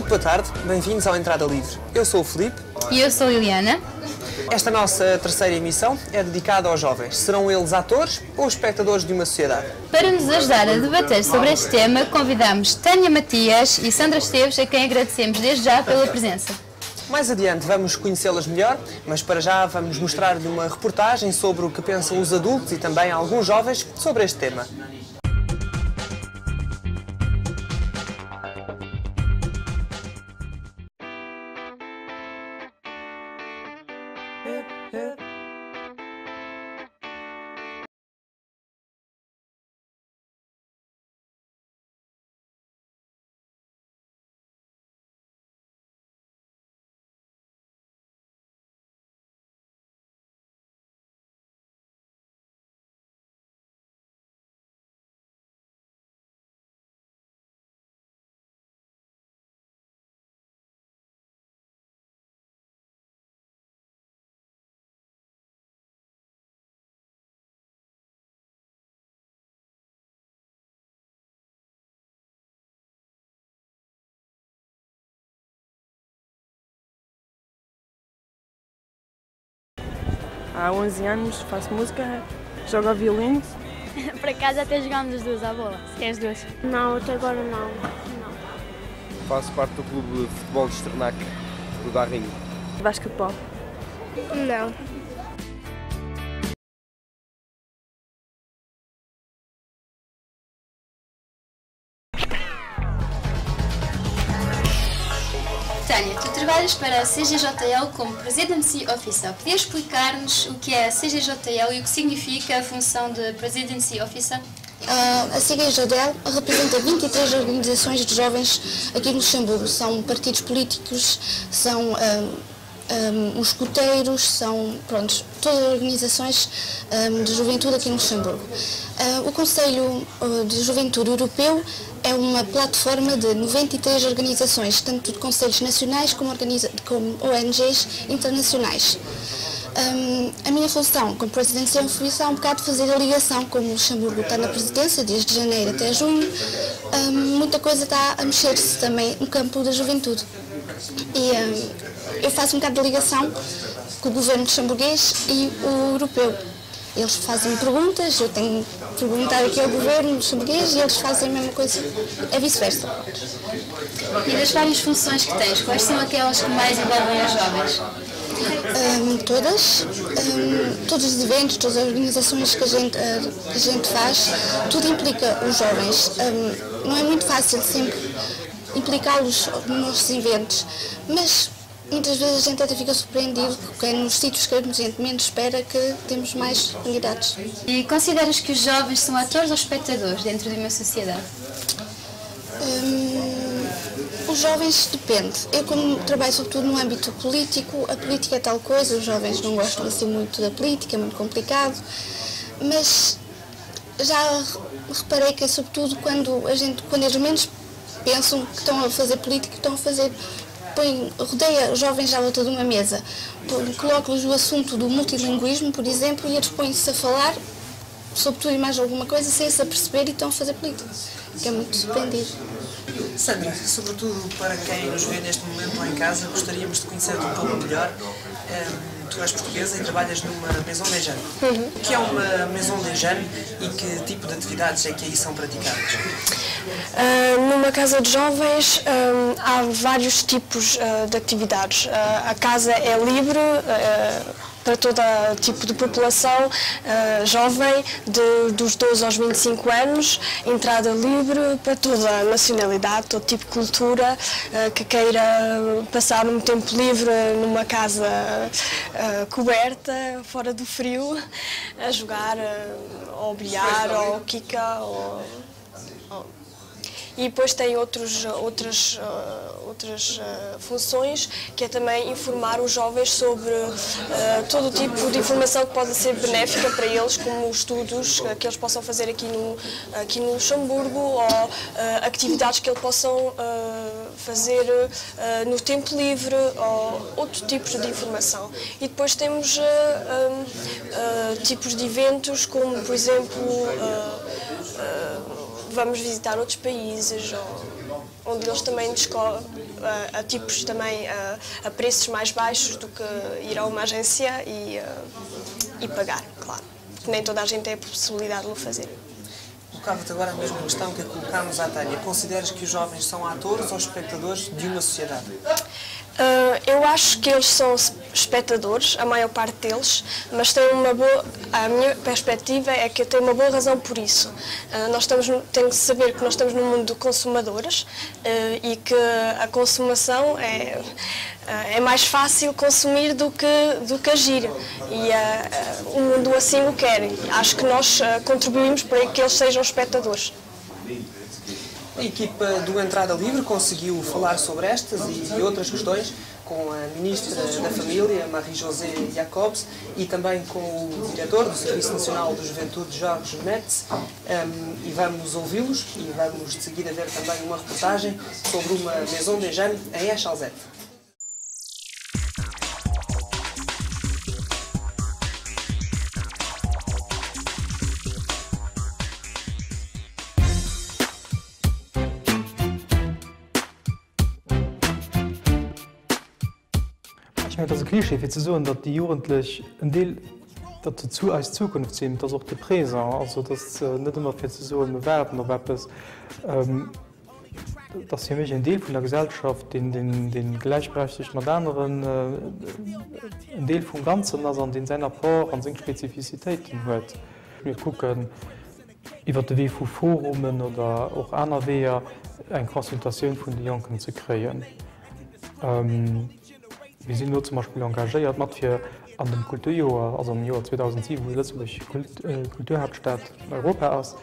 Muito boa tarde, bem-vindos ao Entrada Livre. Eu sou o Filipe. E eu sou a Liliana. Esta nossa terceira emissão é dedicada aos jovens. Serão eles atores ou espectadores de uma sociedade? Para nos ajudar a debater sobre este tema, convidamos Tânia Matias e Sandra Esteves, a quem agradecemos desde já pela presença. Mais adiante vamos conhecê-las melhor, mas para já vamos mostrar-lhe uma reportagem sobre o que pensam os adultos e também alguns jovens sobre este tema. Há 11 anos faço música, jogo ao violino. Por acaso até jogámos as duas à bola. Tem as duas? Não, até agora não. Faço parte do clube de futebol de Esternac, do Darrinho. Basquetebol. Não. Tânia, tu trabalhas para a CGJL como Presidency Officer. Podias explicar-nos o que é a CGJL e o que significa a função de Presidency Officer? A CGJL representa 23 organizações de jovens aqui no Luxemburgo. São partidos políticos, são os escuteiros, são todas as organizações de juventude aqui no Luxemburgo. O Conselho de Juventude Europeu é uma plataforma de 93 organizações, tanto de conselhos nacionais como ONGs internacionais. A minha função como Presidência é um bocado fazer a ligação, como o Luxemburgo está na presidência desde janeiro até junho, muita coisa está a mexer-se também no campo da juventude. E eu faço um bocado de ligação com o governo luxemburguês e o europeu. Eles fazem perguntas, eu tenho que perguntar aqui ao governo luxemburguês e eles fazem a mesma coisa, é vice-versa. E das várias funções que tens, quais são aquelas que mais envolvem os jovens? Todos os eventos, todas as organizações que a gente faz, tudo implica os jovens. Não é muito fácil sempre implicá-los nos nossos eventos, mas muitas vezes a gente até fica surpreendido porque é nos sítios que a gente menos espera que temos mais candidatos. E consideras que os jovens são atores ou espectadores dentro de uma sociedade? Os jovens depende. Eu, como trabalho sobretudo no âmbito político, a política é tal coisa, os jovens não gostam assim muito da política, é muito complicado, mas já reparei que é sobretudo quando eles menos pensam que estão a fazer política, estão a fazer, rodeia os jovens à volta de uma mesa, coloca-lhes o assunto do multilinguismo, por exemplo, e eles põem-se a falar sobre tudo e mais alguma coisa sem se aperceber e estão a fazer política, que é muito surpreendido. Sandra, sobretudo para quem nos vê neste momento lá em casa, gostaríamos de conhecer-te um pouco melhor. Tu és portuguesa e trabalhas numa Maison des Jeunes. O que é uma Maison des Jeunes e que tipo de atividades é que aí são praticadas? Numa casa de jovens há vários tipos de atividades. A casa é livre para todo tipo de população jovem, dos 12 aos 25 anos, entrada livre para toda a nacionalidade, todo tipo de cultura, que queira passar um tempo livre numa casa coberta, fora do frio, a jogar ao bilhar, ao kika, e depois tem outras funções, que é também informar os jovens sobre todo o tipo de informação que pode ser benéfica para eles, como estudos que eles possam fazer aqui no Luxemburgo, ou atividades que eles possam fazer no tempo livre, ou outros tipos de informação. E depois temos tipos de eventos, como por exemplo vamos visitar outros países, onde eles também a tipos também a preços mais baixos do que ir a uma agência e pagar, claro. Nem toda a gente tem a possibilidade de o fazer. Colocava-te agora a mesma questão que colocámos à Tânia. Consideras que os jovens são atores ou espectadores de uma sociedade? Eu acho que eles são espectadores, a maior parte deles, mas têm uma boa, a minha perspectiva é que eu tenho uma boa razão por isso. Tenho que saber que nós estamos num mundo de consumadores e que a consumação é mais fácil consumir do que agir. E o mundo assim o quer. Acho que nós contribuímos para que eles sejam espectadores. A equipa do Entrada Livre conseguiu falar sobre estas e outras questões com a Ministra da Família, Marie-José Jacobs, e também com o Diretor do Serviço Nacional de Juventude, Jorge Metz, e vamos ouvi-los e vamos de seguida ver também uma reportagem sobre uma Maison des Jeunes em Echalzete. Das Klischee fir ze so, dat die Jugendlich en Deel dat ze zu als Zukunft sinn, dats auch de Präser, also dat net immer fir ze so werden oder Webes dat fir méch en Deel vun der Gesellschaft den gleichberechtigt moderneren en Deel vum ganzen ass an den seiner Por an seg Spezifizitéiten huet. Wir kucken iwwer de Wee vu Forumen oder och aner Weer eng Konsultatioun vun de Jonken ze kreien. Wir sind nur zum Beispiel engagiert fir an dem Kulturjoer, also im Jahr 2007, wo Lützeburg Kulturhauptstadt Europa ass.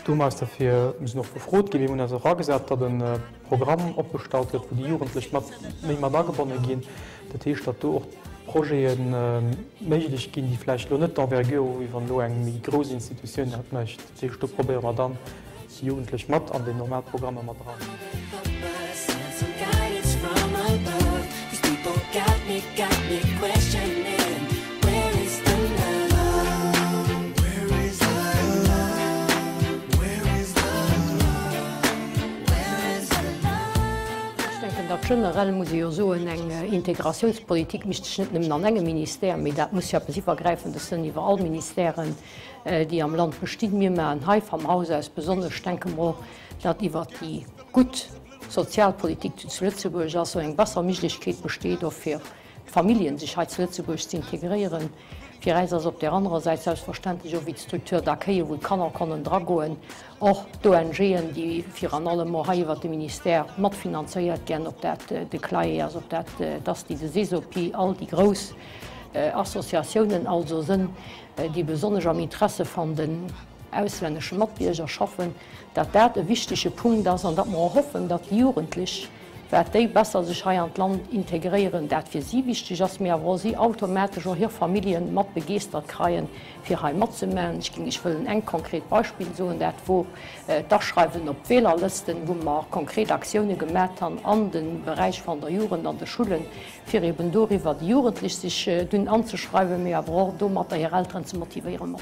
Dumals dafür noch verfrot gewesen und also gesagt, dass ein Programm abgestaltet, wo die Jugendlichen nicht mehr angebunden gehen. Das heißt, dass auch Projekte möglich gehen, die vielleicht noch nicht d'Envergure, wie wenn eine große Institution hat möchte. Das heißt, da probieren wir dann die Jugendlichen mit an den Normalprogrammen mit dran. Got me questioning, where is the love? Where is the love? Where is the love? Where is the love? Ich denke, dat generell muss ich so eng Integrationspolitik mischt nicht an engem Ministerium, aber das muss ja übergreifend, das sind über alle Ministerien, die am Land bestehen. Wir machen hier vom Haus aus besonders denken wir, dass über die gute Sozialpolitik zu Lützeburg also eine bessere Möglichkeit besteht, auch für Familien sich zu Lützeburg zu integrieren. Für uns als auf der anderen Seite selbstverständlich auch wie die Struktur der Kirche, wo Kanner können dragoen, auch die ONGen, die für an allem über das Ministerium mitfinanziert werden, ob das die Kleine, also dass die CESOP, all die großen Assoziationen also sind, die besonders am Interesse von den ausländischen Mitbürgern schaffen, dass das ein wichtiger Punkt ist und dass wir hoffen, dass die Jugendlichen die besser sich hier in das Land integrieren. Das für sie wichtig ist, wo sie automatisch auch hier Familien mit begeistert kriegen, für hier mitzumachen. Ich will ein konkretes Beispiel sagen, wo das Schreiben auf Wählerlisten, wo wir konkrete Aktionen gemacht haben an den Bereich von der Jugend, an den Schulen, für eben darüber die Jugendlichen sich anzuschreiben, aber auch damit ihre Eltern zu motivieren.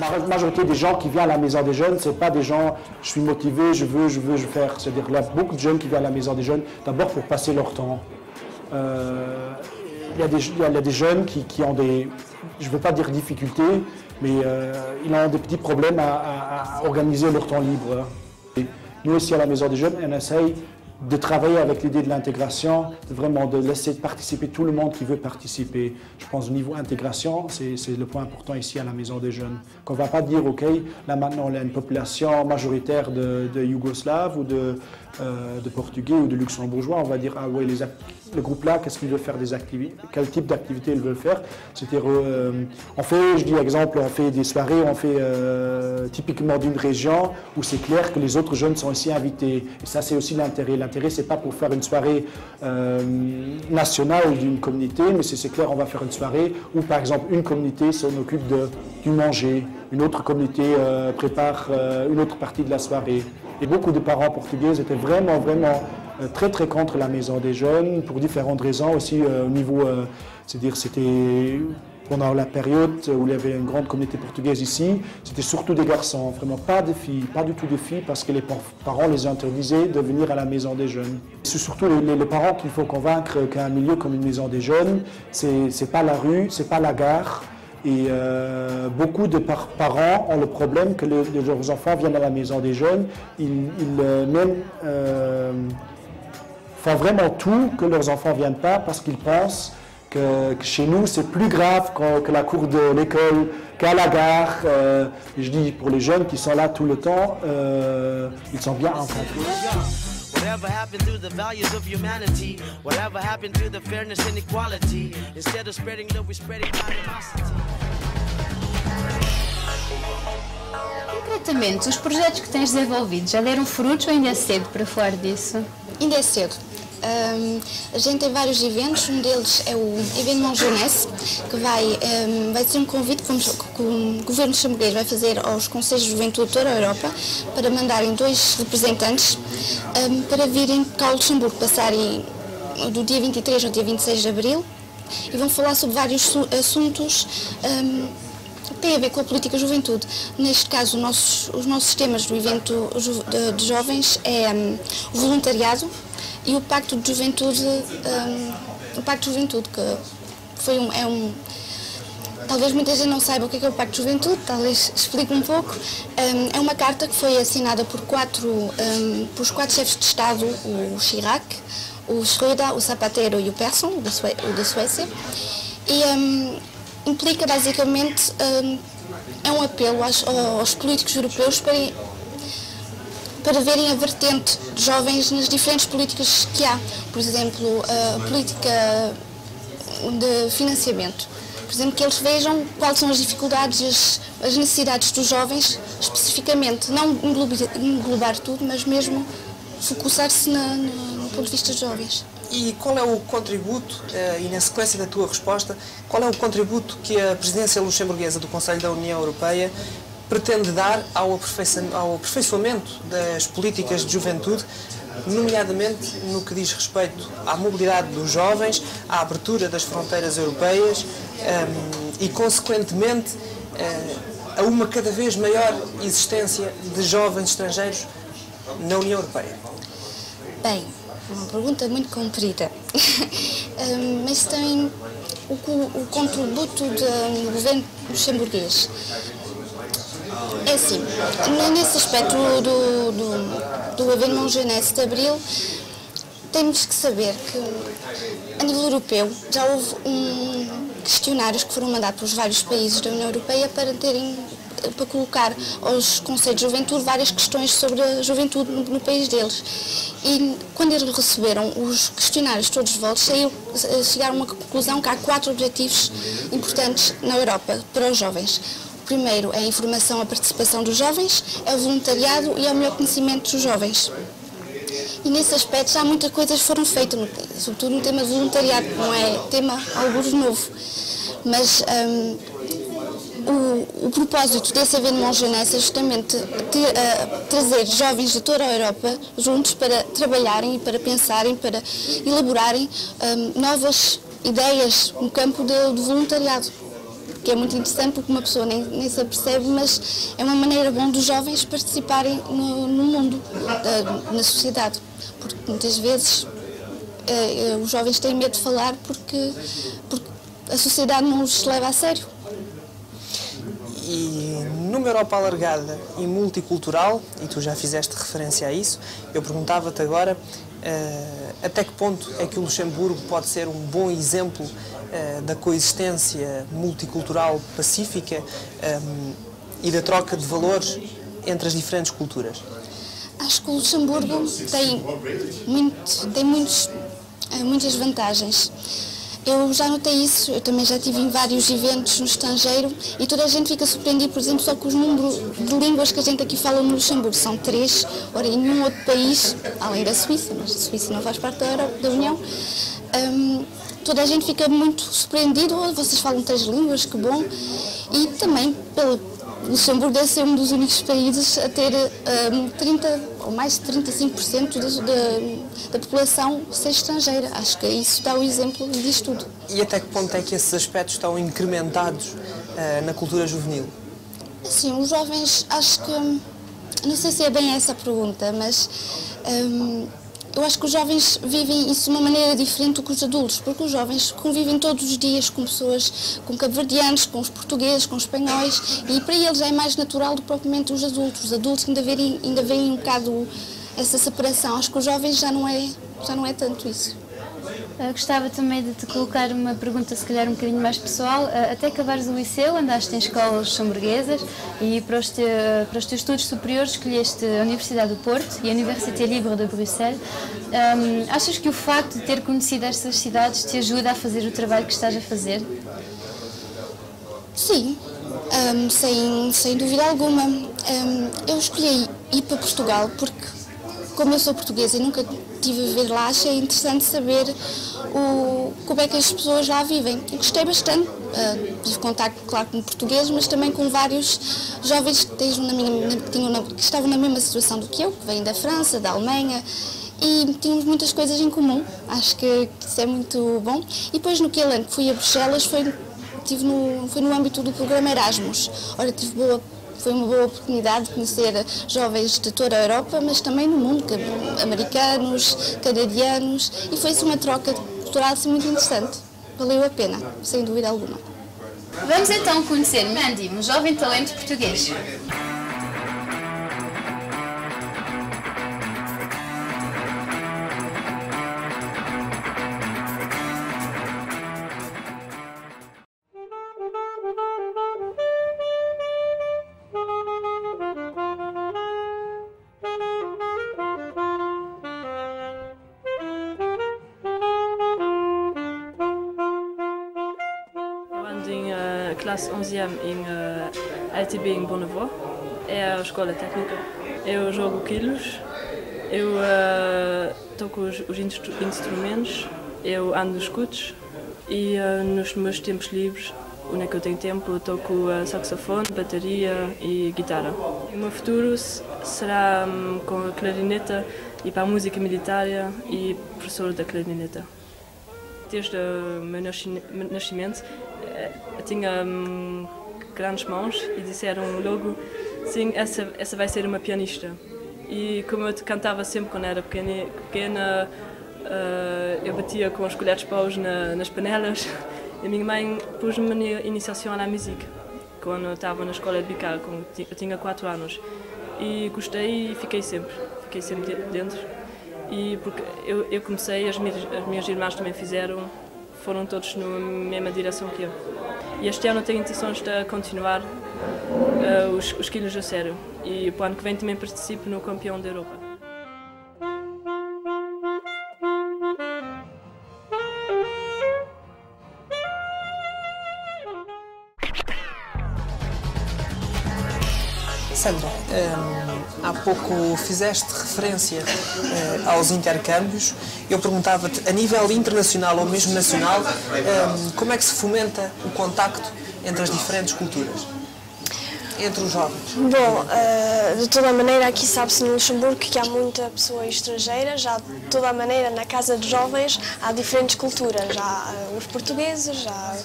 La majorité des gens qui viennent à la Maison des Jeunes, ce n'est pas des gens, je suis motivé, je veux faire. C'est-à-dire qu'il y a beaucoup de jeunes qui viennent à la Maison des Jeunes, d'abord pour passer leur temps. Il y a des jeunes qui ont des, je ne veux pas dire difficultés, mais ils ont des petits problèmes à organiser leur temps libre. Et nous aussi à la Maison des Jeunes, on essaye de travailler avec l'idée de l'intégration, vraiment de laisser participer tout le monde qui veut participer. Je pense au niveau intégration, c'est le point important ici à la Maison des Jeunes. Qu'on ne va pas dire, OK, là maintenant on a une population majoritaire de Yougoslaves ou de Portugais ou de Luxembourgeois, on va dire, ah oui, le groupe là, qu'est-ce qu'il veut faire des activités, quel type d'activité ils veulent faire. C'est-à-dire, on fait, je dis exemple, on fait des soirées, on fait typiquement d'une région où c'est clair que les autres jeunes sont aussi invités. Et ça, c'est aussi l'intérêt. L'intérêt, c'est pas pour faire une soirée nationale d'une communauté, mais c'est clair, on va faire une soirée où, par exemple, une communauté s'en occupe du manger, une autre communauté prépare une autre partie de la soirée. Et beaucoup de parents portugais étaient vraiment très contre la Maison des Jeunes pour différentes raisons aussi au niveau, c'est-à-dire c'était pendant la période où il y avait une grande communauté portugaise ici, c'était surtout des garçons, vraiment pas de filles, pas du tout de filles, parce que les parents les interdisaient de venir à la maison des jeunes. C'est surtout les parents qu'il faut convaincre qu'un milieu comme une maison des jeunes, c'est pas la rue, c'est pas la gare. Et beaucoup de parents ont le problème que leurs enfants viennent à la maison des jeunes, ils font vraiment tout que leurs enfants ne viennent pas parce qu'ils pensent que chez nous c'est plus grave que la cour de l'école, qu'à la gare. Je dis pour les jeunes qui sont là tout le temps, ils sont bien encadrés. Whatever happened to the values of humanity? Whatever happened to the fairness and equality? Instead of spreading love, we're spreading animosity. Concretamente, os projetos que tens desenvolvido já deram frutos ou ainda é cedo para falar disso? Ainda é cedo. A gente tem vários eventos, um deles é o Événement Jeunesse, que vai ser um convite que o governo luxemburguês vai fazer aos Conselhos de Juventude de toda a Europa para mandarem 2 representantes para virem cá ao Luxemburgo, passarem do dia 23 ao dia 26 de abril e vão falar sobre vários assuntos que têm a ver com a política de juventude. Neste caso, os nossos temas do evento de jovens é o voluntariado e o Pacto de Juventude, que talvez muita gente não saiba o que é o Pacto de Juventude, talvez explique um pouco. É uma carta que foi assinada por os 4 chefes de Estado, o Chirac, o Schröder, o Zapatero e o Persson, o da Suécia, e implica basicamente, é um apelo aos políticos europeus para verem a vertente de jovens nas diferentes políticas que há. Por exemplo, a política de financiamento. Por exemplo, que eles vejam quais são as dificuldades, as necessidades dos jovens, especificamente, não englobar tudo, mas mesmo focar-se no ponto de vista dos jovens. E qual é o contributo, e na sequência da tua resposta, qual é o contributo que a presidência luxemburguesa do Conselho da União Europeia pretende dar ao aperfeiçoamento das políticas de juventude, nomeadamente no que diz respeito à mobilidade dos jovens, à abertura das fronteiras europeias e, consequentemente, a uma cada vez maior existência de jovens estrangeiros na União Europeia? Bem, uma pergunta muito comprida, mas tem o contributo do governo luxemburguês. É assim, nesse aspecto do Événement Jeunesse de Abril, temos que saber que, a nível europeu, já houve questionários que foram mandados pelos vários países da União Europeia para colocar aos Conselhos de Juventude várias questões sobre a juventude no país deles. E quando eles receberam os questionários todos de volta, chegaram a uma conclusão que há 4 objetivos importantes na Europa para os jovens. O primeiro é a informação, a participação dos jovens, é o voluntariado e é o melhor conhecimento dos jovens. E nesse aspecto já muitas coisas foram feitas, sobretudo no tema do voluntariado, não é tema algo novo. Mas o propósito desse Événement Jeunesse é justamente trazer jovens de toda a Europa juntos para trabalharem e para pensarem, para elaborarem novas ideias no campo do voluntariado, que é muito interessante porque uma pessoa nem se apercebe, mas é uma maneira boa dos jovens participarem no mundo, na sociedade, porque muitas vezes os jovens têm medo de falar porque a sociedade não os leva a sério. E numa Europa alargada e multicultural, e tu já fizeste referência a isso, eu perguntava-te agora até que ponto é que o Luxemburgo pode ser um bom exemplo da coexistência multicultural pacífica e da troca de valores entre as diferentes culturas? Acho que o Luxemburgo tem muitas vantagens. Eu já notei isso, eu também já estive em vários eventos no estrangeiro e toda a gente fica surpreendida, por exemplo, só com os números de línguas que a gente aqui fala no Luxemburgo. São 3, ora, em nenhum outro país, além da Suíça, mas a Suíça não faz parte da União, toda a gente fica muito surpreendida, vocês falam 3 línguas, que bom. E também pelo Luxemburgo deve ser um dos únicos países a ter 30 ou mais de 35% da população ser estrangeira. Acho que isso dá o exemplo disto tudo. E até que ponto é que esses aspectos estão incrementados na cultura juvenil? Sim, os jovens, acho que, não sei se é bem essa a pergunta, mas eu acho que os jovens vivem isso de uma maneira diferente do que os adultos, porque os jovens convivem todos os dias com pessoas, com cabo-verdianos, com os portugueses, com os espanhóis, e para eles é mais natural do que propriamente os adultos. Os adultos ainda veem um bocado essa separação. Acho que os jovens já não é tanto isso. Gostava também de te colocar uma pergunta, se calhar um bocadinho mais pessoal. Até acabares o liceu, andaste em escolas luxemburguesas e para os teus estudos superiores escolheste a Universidade do Porto e a Université Libre de Bruxelas. Achas que o facto de ter conhecido estas cidades te ajuda a fazer o trabalho que estás a fazer? Sim, sem dúvida alguma. Eu escolhi ir para Portugal porque, como eu sou portuguesa e nunca estive a viver lá, achei interessante saber como é que as pessoas lá vivem. E gostei bastante. Tive contacto, claro, com portugueses, mas também com vários jovens que estavam na mesma situação do que eu, que vêm da França, da Alemanha, e tínhamos muitas coisas em comum. Acho que isso é muito bom. E depois, no ano que fui a Bruxelas, foi no âmbito do programa Erasmus. Ora, foi uma boa oportunidade de conhecer jovens de toda a Europa, mas também no mundo, americanos, canadianos, e foi-se uma troca cultural assim, muito interessante. Valeu a pena, sem dúvida alguma. Vamos então conhecer Mandy, um jovem talento português. Classe 11e em LTB em Bonnevoie, é a escola técnica. Eu jogo quilos, eu toco os instrumentos, eu ando nos scooters e nos meus tempos livres, onde é que eu tenho tempo, eu toco saxofone, bateria e guitarra. O meu futuro será com a clarineta e para a música militar e professor da clarineta. Desde o meu nascimento, eu tinha grandes mãos e disseram logo, sim, essa vai ser uma pianista. E como eu cantava sempre quando era pequena, eu batia com as colheres de paus nas panelas. E a minha mãe pôs-me na iniciação à música, quando eu estava na escola de Bicar, eu tinha 4 anos. E gostei e fiquei sempre dentro. E porque eu comecei, as minhas irmãs também fizeram, foram todos na mesma direção que eu. E este ano tenho intenções de continuar os quilos a sério. E para o ano que vem também participo no Campeão da Europa. Sandra, há pouco fizeste referência aos intercâmbios. Eu perguntava-te, a nível internacional ou mesmo nacional, como é que se fomenta o contacto entre as diferentes culturas, entre os jovens? Bom, de toda a maneira, aqui sabe-se no Luxemburgo que há muita pessoa estrangeira, já de toda a maneira na Casa de Jovens há diferentes culturas, há os portugueses, há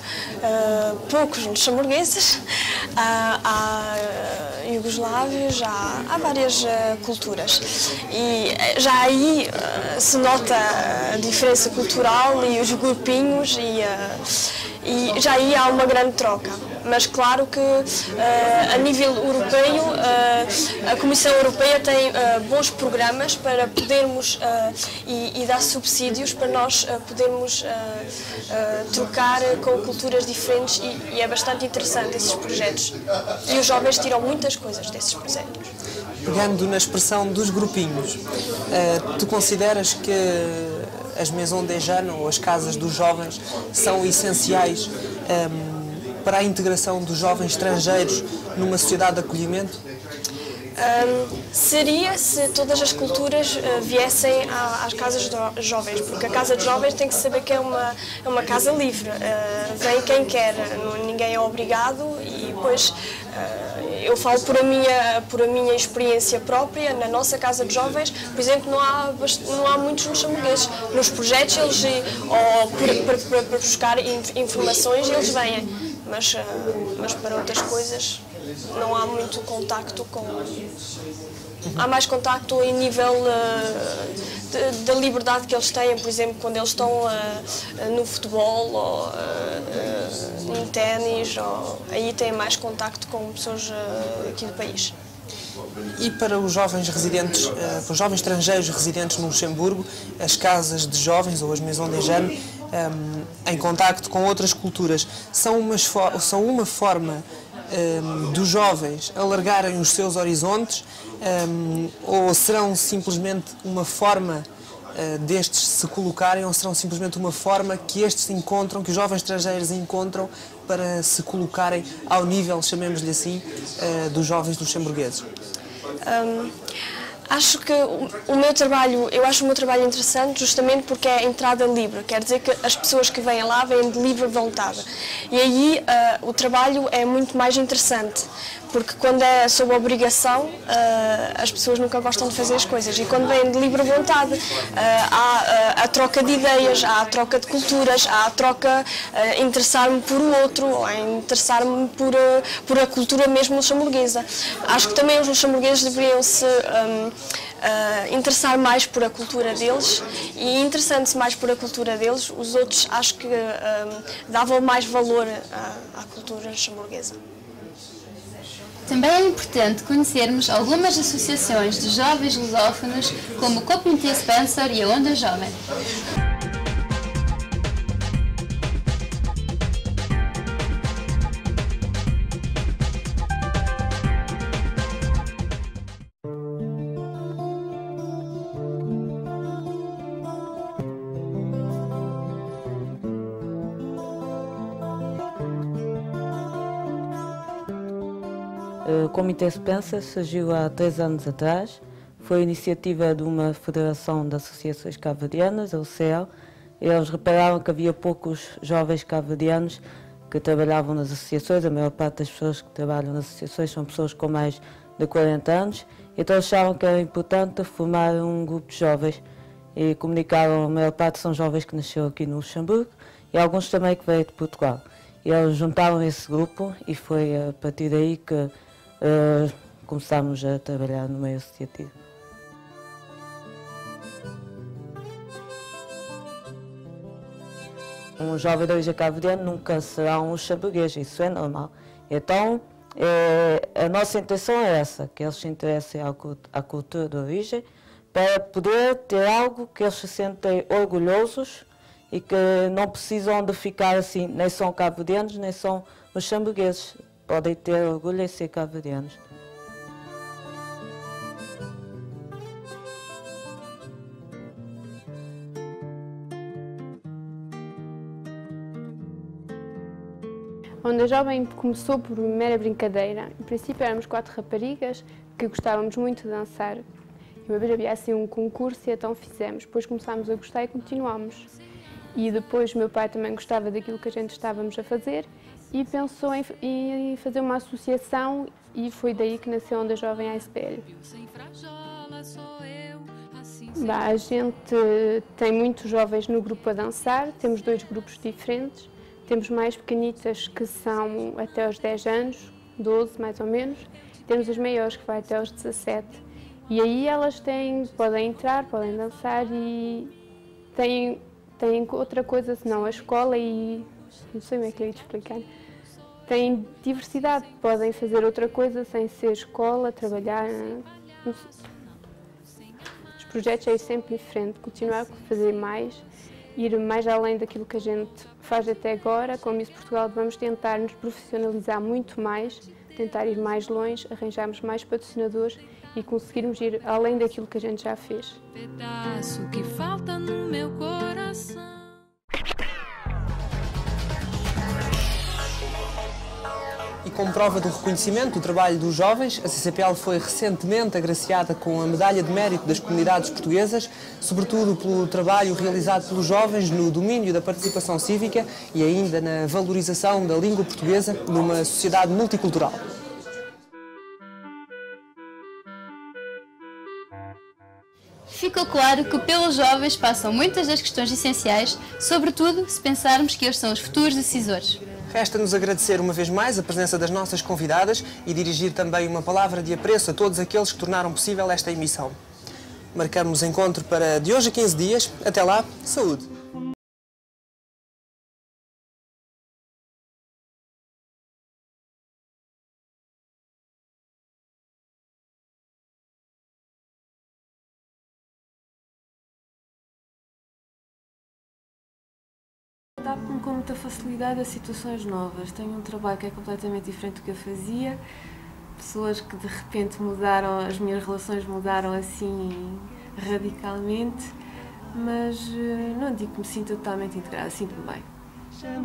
poucos luxemburgueses, há iugoslávios, há várias culturas e já aí se nota a diferença cultural e os grupinhos e já aí há uma grande troca. Mas claro que a nível europeu, a Comissão Europeia tem bons programas para podermos e dar subsídios para nós podermos trocar com culturas diferentes e é bastante interessante esses projetos. E os jovens tiram muitas coisas desses projetos. Pegando na expressão dos grupinhos, tu consideras que as Maisons des Jeunes ou as casas dos jovens são essenciais para a integração dos jovens estrangeiros numa sociedade de acolhimento? Seria se todas as culturas viessem às casas de jovens, porque a casa de jovens tem que saber que é uma casa livre, vem quem quer, ninguém é obrigado e depois eu falo por a minha experiência própria. Na nossa casa de jovens, por exemplo, não há muitos luxemburgueses. Nos projetos, eles, ou para buscar informações, eles vêm, mas para outras coisas não há muito contacto com... Há mais contacto em nível da liberdade que eles têm, por exemplo, quando eles estão no futebol ou em ténis, aí têm mais contacto com pessoas aqui do país. E para os jovens residentes, para os jovens estrangeiros residentes no Luxemburgo, as casas de jovens ou as maisons de jeunes, em contacto com outras culturas, são uma forma dos jovens alargarem os seus horizontes, ou serão simplesmente uma forma destes se colocarem, ou serão simplesmente uma forma que estes encontram, que os jovens estrangeiros encontram para se colocarem ao nível, chamemos-lhe assim, dos jovens luxemburgueses? Acho que eu acho o meu trabalho interessante justamente porque é entrada livre, quer dizer que as pessoas que vêm lá vêm de livre vontade. E aí o trabalho é muito mais interessante, porque quando é sob obrigação, as pessoas nunca gostam de fazer as coisas. E quando vêm de livre vontade, há a troca de ideias, há a troca de culturas, há a troca, interessar-me por o outro, ou interessar-me por a cultura mesmo luxemburguesa. Acho que também os luxemburgueses deveriam se interessar mais por a cultura deles, e interessando-se mais por a cultura deles, os outros acho que davam mais valor à cultura luxemburguesa. Também é importante conhecermos algumas associações de jovens lusófonos, como o Comitê Spencer e a Onda Jovem. O Comitê Spencer surgiu há 3 anos atrás. Foi iniciativa de uma federação de associações cabo-verdianas, a UCL. Eles repararam que havia poucos jovens cabo-verdianos que trabalhavam nas associações. A maior parte das pessoas que trabalham nas associações são pessoas com mais de 40 anos. Então acharam que era importante formar um grupo de jovens e comunicaram, a maior parte são jovens que nasceram aqui no Luxemburgo e alguns também que veio de Portugal. E eles juntaram esse grupo e foi a partir daí que começámos a trabalhar no meio associativo. Um jovem de origem cabo-verdiana nunca será um luxemburguês, isso é normal. Então, a nossa intenção é essa, que eles se interessem à cultura de origem, para poder ter algo que eles se sentem orgulhosos e que não precisam de ficar assim, nem são cabo-verdianos, nem são luxemburgueses. Podem ter orgulho em ser cabo-verdianos. A Onda Jovem começou por uma mera brincadeira. Em princípio éramos 4 raparigas que gostávamos muito de dançar. E uma vez havia assim um concurso e então fizemos. Depois começámos a gostar e continuámos. E depois o meu pai também gostava daquilo que a gente estávamos a fazer e pensou em fazer uma associação e foi daí que nasceu a Onda Jovem ASPL. A gente tem muitos jovens no grupo a dançar, temos 2 grupos diferentes, temos mais pequenitas que são até aos 10 anos, 12 mais ou menos, temos as maiores que vai até aos 17. E aí elas podem entrar, podem dançar e têm outra coisa senão a escola e não sei como é que eu ia te explicar. Têm diversidade, podem fazer outra coisa sem ser escola, trabalhar. Os projetos é sempre diferente, continuar a fazer mais, ir mais além daquilo que a gente faz até agora. Com a Miss Portugal vamos tentar nos profissionalizar muito mais, tentar ir mais longe, arranjarmos mais patrocinadores e conseguirmos ir além daquilo que a gente já fez. Pedaço que falta no meu coração. E como prova do reconhecimento do trabalho dos jovens, a CCPL foi recentemente agraciada com a Medalha de Mérito das Comunidades Portuguesas, sobretudo pelo trabalho realizado pelos jovens no domínio da participação cívica e ainda na valorização da língua portuguesa numa sociedade multicultural. Ficou claro que pelos jovens passam muitas das questões essenciais, sobretudo se pensarmos que eles são os futuros decisores. Resta-nos agradecer uma vez mais a presença das nossas convidadas e dirigir também uma palavra de apreço a todos aqueles que tornaram possível esta emissão. Marcamos o encontro para de hoje a 15 dias. Até lá, saúde! Adapto-me com muita facilidade a situações novas. Tenho um trabalho que é completamente diferente do que eu fazia. Pessoas que de repente mudaram, as minhas relações mudaram assim radicalmente, mas não digo que me sinta totalmente integrada, sinto-me bem.